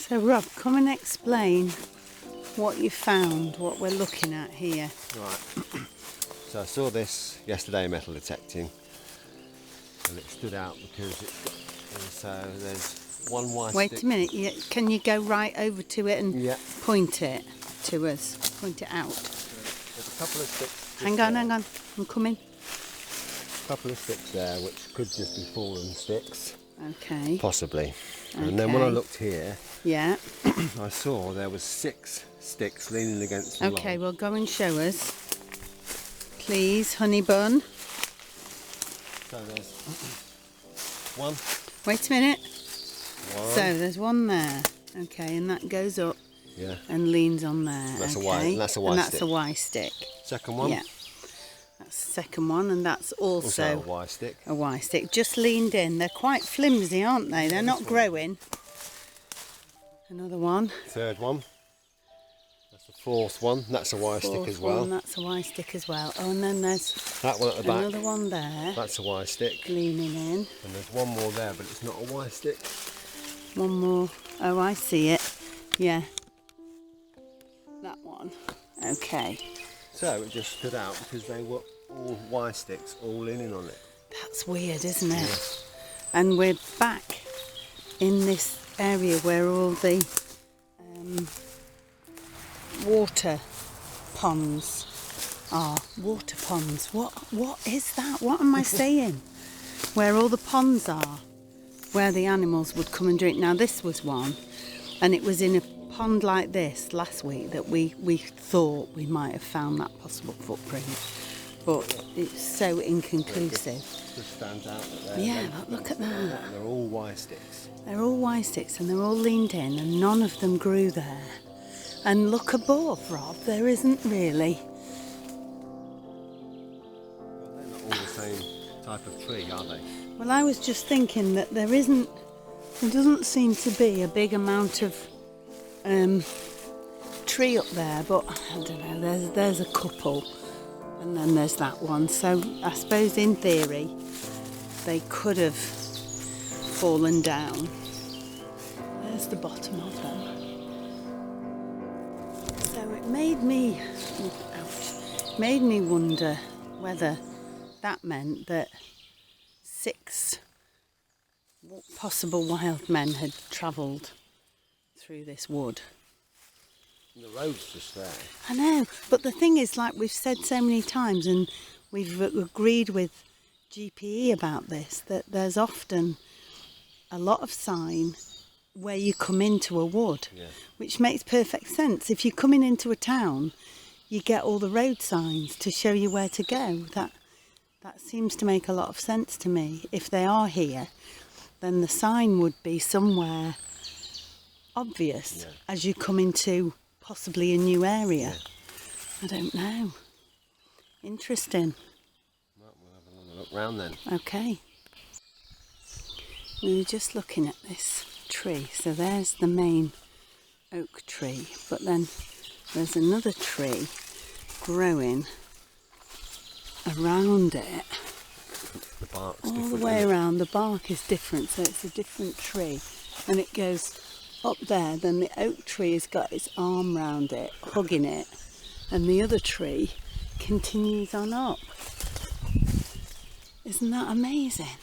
So Rob, come and explain what you found, what we're looking at here. Right, so I saw this yesterday metal detecting, and it stood out because so there's one white Wait stick. a minute, can you go right over to it and point it to us, point it out? There's a couple of sticks. Hang on, I'm coming. A couple of sticks there which could just be fallen sticks. Okay. Possibly. Okay. And then when I looked here, yeah, I saw there was 6 sticks leaning against the okay, log. well go and show us. Please, honey bun. So there's one. Wait a minute. One. So there's one there. Okay, and that goes up and leans on there. That's okay. That's a Y stick. Second one. Yeah. That's the second one, and that's also a Y stick. A Y stick. Just leaned in. They're quite flimsy, aren't they? They're not growing. Another one. Third one. That's the fourth one. That's a Y stick as well. That's a Y stick as well. Oh, and then there's that one at the back. Another one there. That's a Y stick. Leaning in. And there's one more there, but it's not a Y stick. One more. Oh, I see it. Yeah. That one. Okay. So it just stood out because they were all Y sticks, all leaning on it. That's weird, isn't it? Yeah. And we're back in this area where all the water ponds are. Water ponds. What is that? What am I saying? Where all the ponds are, where the animals would come and drink. Now this was one, and it was in a pond like this last week that we thought we might have found that possible footprint, but it's so inconclusive. It just stands out that but look at that. They're all Y sticks. They're all Y sticks and they're all leaned in, and none of them grew there. And look above, Rob, there isn't really. Well, they're not all the same type of tree, are they? Well, I was just thinking that there doesn't seem to be a big amount of tree up there, but I don't know, there's a couple, and then there's that one. So I suppose in theory they could have fallen down. There's the bottom of them. So it made me wonder whether that meant that 6 possible wild men had travelled through this wood. The road's just there. I know, but the thing is, like we've said so many times, and we've agreed with GPE about this, that there's often a lot of sign where you come into a wood, which makes perfect sense. If you're coming into a town, you get all the road signs to show you where to go. That seems to make a lot of sense to me. If they are here, then the sign would be somewhere obvious as you come into possibly a new area. I don't know. Interesting. Right, we'll have another look round then. Okay. We were just looking at this tree. So there's the main oak tree, but then there's another tree growing around it. The bark's all different. The way around. The bark is different, so it's a different tree, and it goes up there. Then the oak tree has got its arm round it, hugging it, and the other tree continues on up. Isn't that amazing?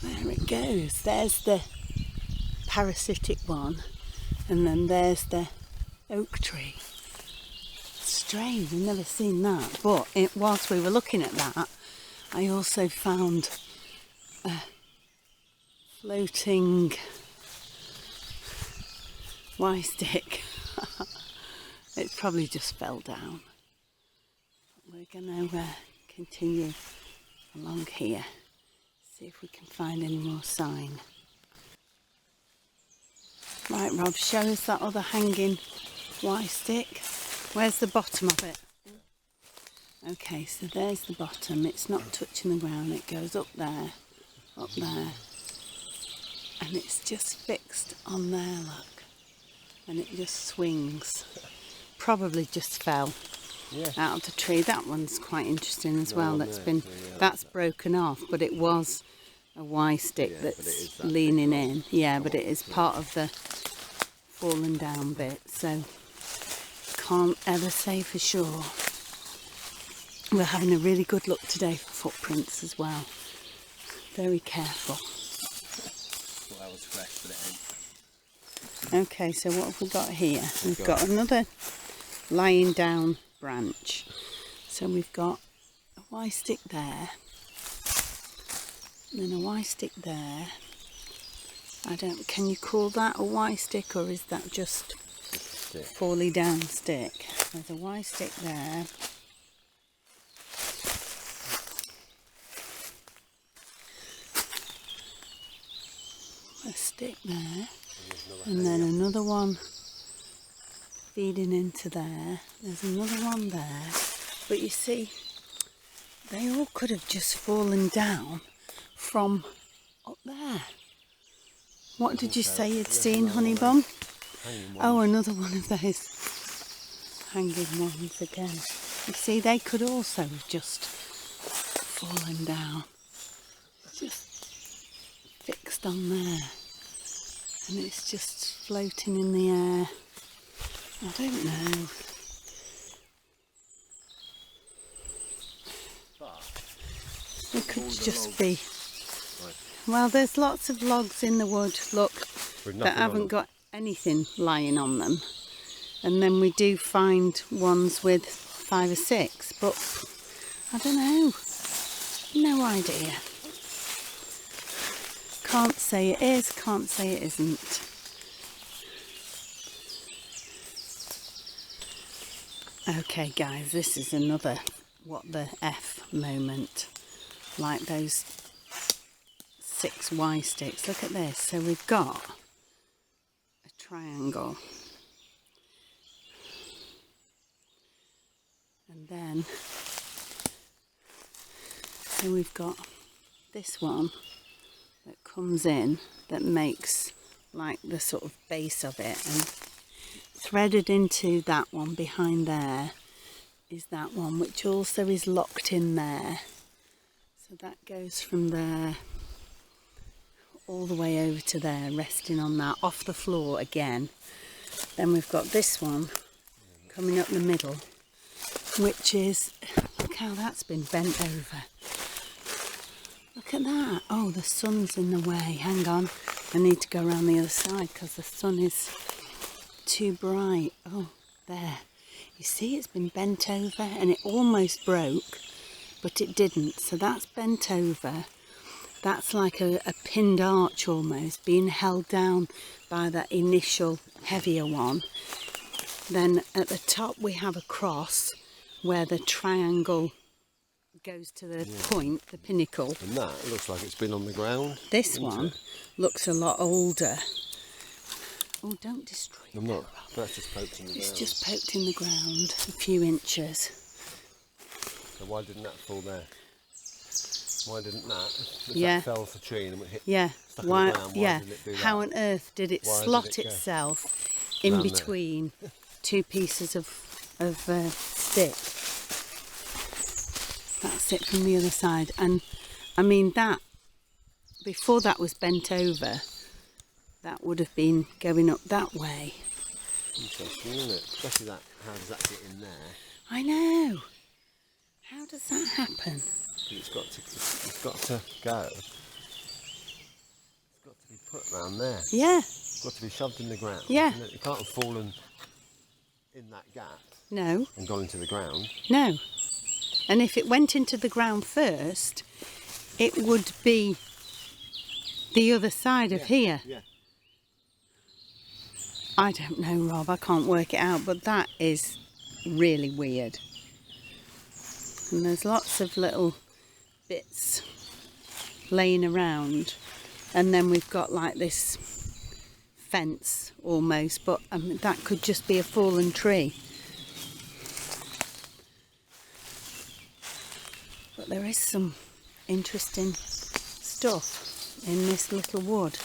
There it goes. There's the parasitic one, and then there's the oak tree. Strange, I've never seen that. But whilst we were looking at that, I also found a floating Y stick. It probably just fell down. But we're going to continue along here, see if we can find any more sign. Right, Rob, show us that other hanging Y stick. Where's the bottom of it? Okay, so there's the bottom. It's not touching the ground. It goes up there, and it's just fixed on there, look. And it just swings. Probably just fell out of the tree. That one's quite interesting as well. That's broken off, but it was a Y stick Yeah, but it is that's that leaning big in. Yeah, but it is part of the fallen down bit, so can't ever say for sure. We're having a really good look today for footprints as well. Very careful. Well, that was fresh, but it ain't. Okay, so what have we got here? We've got another lying down branch. So we've got a Y stick there, and then a Y stick there. Can you call that a Y stick, or is that just falling down stick? There's a Y stick there. A stick there, and then another one feeding into there. There's another one there, but you see, they all could have just fallen down from up there. What did you say you'd seen, Honeybum? Oh, another one of those hanging ones again. You see, they could also have just fallen down, just fixed on there, and it's just floating in the air. I don't know. It could just be. Well, there's lots of logs in the wood, look, that haven't got anything lying on them. And then we do find ones with 5 or 6, but I don't know. No idea. Can't say it is, can't say it isn't. Okay guys, this is another what the F moment. Like those 6 Y sticks. Look at this. So we've got a triangle. And then so we've got this one that comes in that makes like the sort of base of it, and threaded into that one behind there is that one, which also is locked in there. So that goes from there all the way over to there, resting on that, off the floor again. Then we've got this one coming up the middle, which is, look how that's been bent over. Look at that. Oh, the sun's in the way. Hang on. I need to go around the other side because the sun is too bright. Oh, there. You see, it's been bent over and it almost broke, but it didn't. So that's bent over. That's like a pinned arch almost, being held down by that initial heavier one. Then at the top we have a cross where the triangle goes to the point, the pinnacle. And that looks like it's been on the ground. This one looks a lot older. Oh, don't destroy it. I'm not. That's just poked in the ground. It's just poked in the ground a few inches. So why didn't that fall there? Why didn't that? If Yeah. that fell off the tree and it hit Why? stuck in the ground, why Yeah. didn't it do that? How on earth did it Why did slot it go itself in round there? between two pieces of stick? That's it from the other side. And I mean that before that was bent over, that would have been going up that way. Interesting, isn't it? Especially that. How does that get in there? I know. How does that happen? It's got to go. It's got to be put round there. Yeah. It's got to be shoved in the ground. Yeah. It can't have fallen in that gap No. and gone into the ground. No. And if it went into the ground first, it would be the other side of here. Yeah. I don't know, Rob. I can't work it out, but that is really weird. And there's lots of little bits laying around, and then we've got like this fence almost, but that could just be a fallen tree. But there is some interesting stuff in this little wood.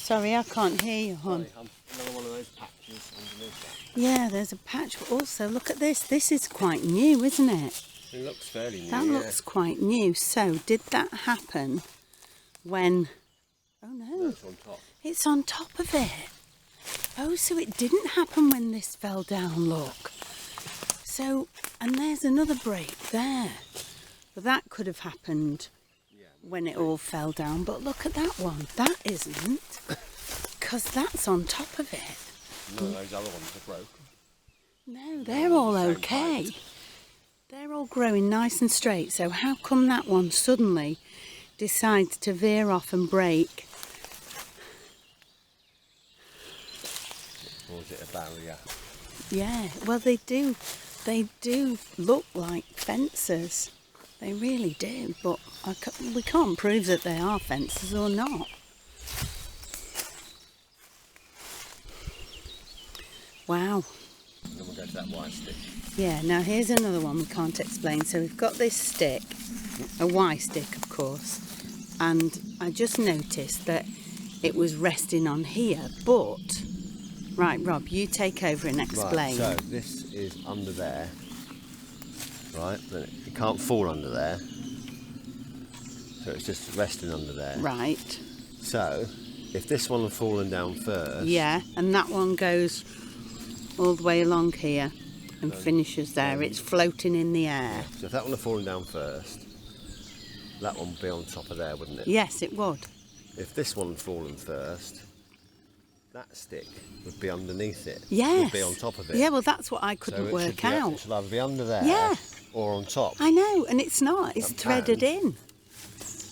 Sorry, I can't hear you, hon. Sorry, another one of those patches underneath that. Yeah, there's a patch, but also look at this. This is quite new, isn't it? It looks fairly new. That looks quite new. So, did that happen when... Oh no, It's on top. it's on top of it. Oh, so it didn't happen when this fell down, look. So, and there's another break there. But that could have happened when it all fell down. But look at that one. That isn't. Because that's on top of it. None of those other ones are broken. No, they're all okay. They're all growing nice and straight. So how come that one suddenly decides to veer off and break? Or is it a barrier? Yeah, well they do look like fences. They really do, but we can't prove that they are fences or not. Wow. And then we'll go to that white stick. Yeah, now here's another one we can't explain. So we've got this stick, a Y stick of course, and I just noticed that it was resting on here, but... Right, Rob, you take over and explain. Right, so this is under there, right, but it can't fall under there, so it's just resting under there. Right. So, if this one had fallen down first... Yeah, and that one goes all the way along here and finishes there. It's floating in the air. So if that one had fallen down first, that one would be on top of there, wouldn't it? Yes, it would. If this one had fallen first, that stick would be underneath it. Yes. Would be on top of it. Yeah, well, that's what I couldn't work out. It should either be under there or on top. I know, and it's not. It's threaded in.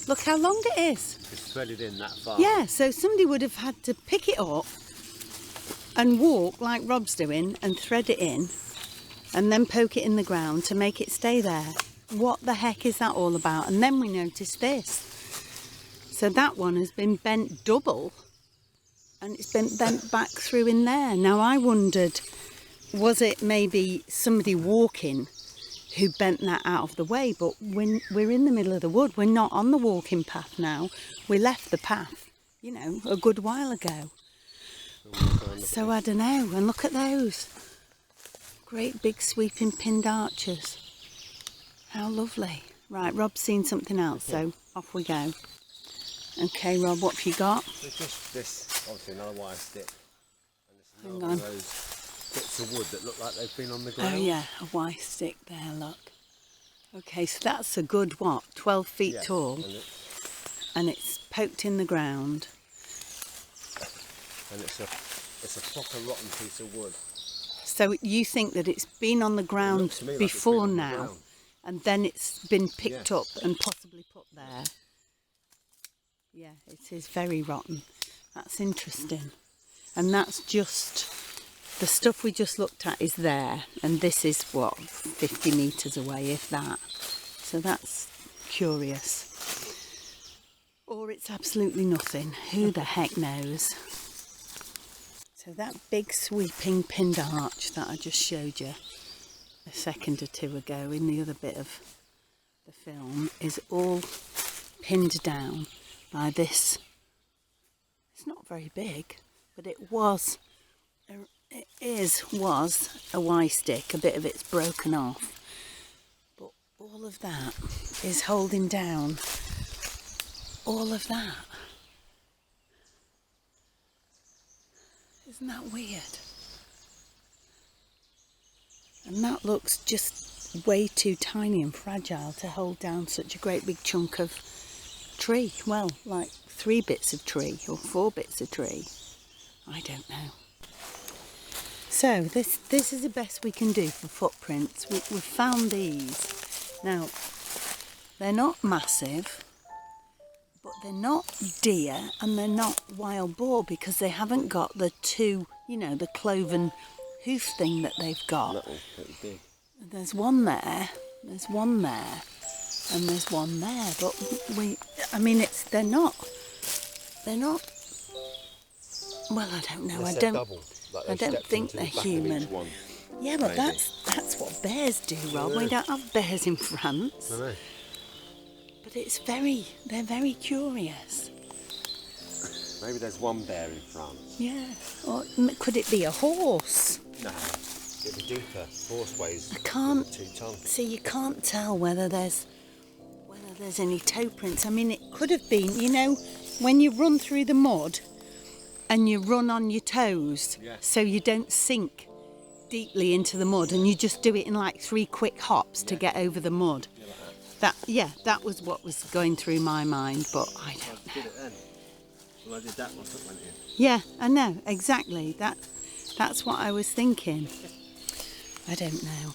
Look how long it is. It's threaded in that far. Yeah, so somebody would have had to pick it up and walk like Rob's doing and thread it in and then poke it in the ground to make it stay there. What the heck is that all about? And then we noticed this. So that one has been bent double and it's been bent back through in there. Now I wondered, was it maybe somebody walking who bent that out of the way? But when we're in the middle of the wood, we're not on the walking path now. We left the path, you know, a good while ago. So I don't know. And look at those. Great big sweeping pinned arches. How lovely. Right, Rob's seen something else, so off we go. Okay, Rob, what have you got? It's just this, obviously another wire stick. And this is Hang another on. one of those bits of wood that look like they've been on the ground. Oh yeah, a Y stick there, look. Okay, so that's a good, what, 12 feet tall? And it's poked in the ground. And it's a proper rotten piece of wood. So you think that it's been on the ground To me like it's before been on the now, ground. and then it's been picked up and possibly put there? Yeah, it is very rotten. That's interesting. And that's just, the stuff we just looked at is there, and this is, what, 50 metres away, if that. So that's curious. Or it's absolutely nothing. Who the heck knows? So that big sweeping pinned arch that I just showed you a second or two ago in the other bit of the film is all pinned down by this. It's not very big, but it was a Y stick. A bit of it's broken off, but all of that is holding down all of that. Isn't that weird? And that looks just way too tiny and fragile to hold down such a great big chunk of tree. Well, like 3 bits of tree or 4 bits of tree. I don't know. So this is the best we can do for footprints. We've found these. Now, they're not massive, but they're not deer and they're not wild boar because they haven't got the 2, you know, the cloven hoof thing that they've got. That one's pretty big. There's one there, there's one there, and there's one there. But they're not. Well, I don't know. Unless I they're don't. double, like I they've don't stepped think into they're the back of each human. one. Yeah, but Maybe. that's what bears do, Rob. We don't have bears in France. I know. But they're very curious. Maybe there's one bear in France. Yeah. Or could it be a horse? No, it'd be deeper. Horse weighs I can't 2 tons. see. You can't tell whether there's any toe prints. I mean, it could have been. You know, when you run through the mud and you run on your toes, Yeah. so you don't sink deeply into the mud, and you just do it in like 3 quick hops to get over the mud. Yeah, like that. That was what was going through my mind, but I don't I did it then. Well, I did that once it went in. Yeah, I know, exactly. That's what I was thinking. I don't know.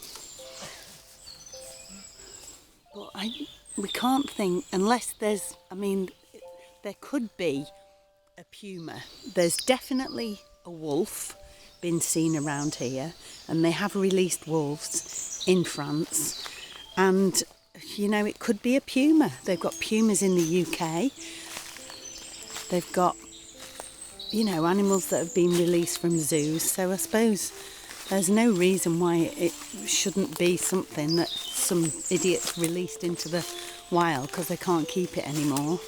But we can't think, unless there's, I mean, there could be a puma. There's definitely a wolf been seen around here, and they have released wolves in France. And, you know, it could be a puma. They've got pumas in the UK. They've got, you know, animals that have been released from zoos. So I suppose there's no reason why it shouldn't be something that some idiots released into the wild because they can't keep it anymore.